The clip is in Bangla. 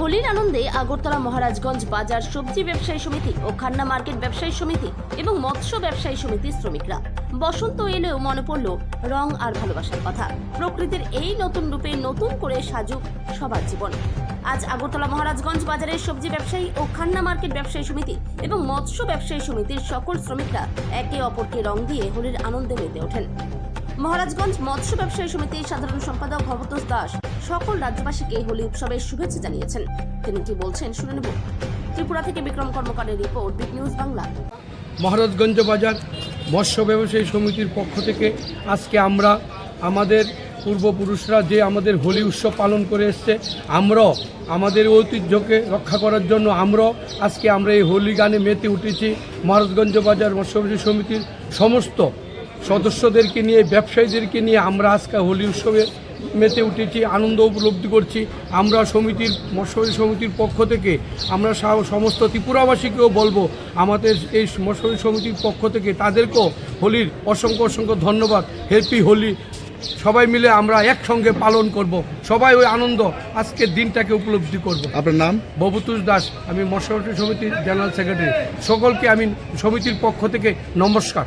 হোলির আনন্দে আগরতলা মহারাজগঞ্জ বাজার সবজি ব্যবসায়ী সমিতি ও খান্না মার্কেট ব্যবসায়ী সমিতি এবং মৎস্য ব্যবসায়ী সমিতির শ্রমিকরা। বসন্ত এলেও মনে পড়ল রং আর ভালোবাসার কথা। প্রকৃতির এই নতুন রূপে নতুন করে সাজুক সবার জীবন। আজ আগরতলা মহারাজগঞ্জ বাজারের সবজি ব্যবসায়ী ও খান্না মার্কেট ব্যবসায়ী সমিতি এবং মৎস্য ব্যবসায়ী সমিতির সকল শ্রমিকরা একে অপরকে রং দিয়ে হোলির আনন্দে মেতে ওঠেন। মহারাজগঞ্জ মৎস্য ব্যবসায়ী সমিতির সাধারণ সম্পাদক ভবতোষ দাস সকল রাজ্যবাসীকে হোলি উৎসবের শুভেচ্ছা জানিয়েছেন। তিনি কি বলছেন শুনে নেব। ত্রিপুরা থেকে বিক্রম কর্মকারের report, big news Bangla. Maharajganj বাজার মৎস্য ব্যবসায়ী সমিতির পক্ষ থেকে আজকে আমরা আমাদের পূর্বপুরুষরা যে আমাদের হোলি উৎসব পালন করে এসছে, আমরাও আমাদের ঐতিহ্যকে রক্ষা করার জন্য আমরাও আজকে আমরা এই হোলি গানে মেতে উঠেছি। মহারাজগঞ্জ বাজার মৎস্য ব্যবসায়ী সমিতির সমস্ত সদস্যদেরকে নিয়ে, ব্যবসায়ীদেরকে নিয়ে আমরা আজকে হোলি উৎসবে মেতে উঠেছি, আনন্দ উপলব্ধি করছি। আমরা সমিতির মৎস্য সমিতির পক্ষ থেকে আমরা সমস্ত ত্রিপুরাবাসীকেও বলবো, আমাদের এই মৎস্য সমিতির পক্ষ থেকে তাদেরকেও হোলির অসংখ্য অসংখ্য ধন্যবাদ। হ্যাপি হোলি। সবাই মিলে আমরা একসঙ্গে পালন করব, সবাই ওই আনন্দ আজকের দিনটাকে উপলব্ধি করব। আপনার নাম? ভবতোষ দাস, আমি মৎস্য সমিতির জেনারেল সেক্রেটারি। সকলকে আমি সমিতির পক্ষ থেকে নমস্কার।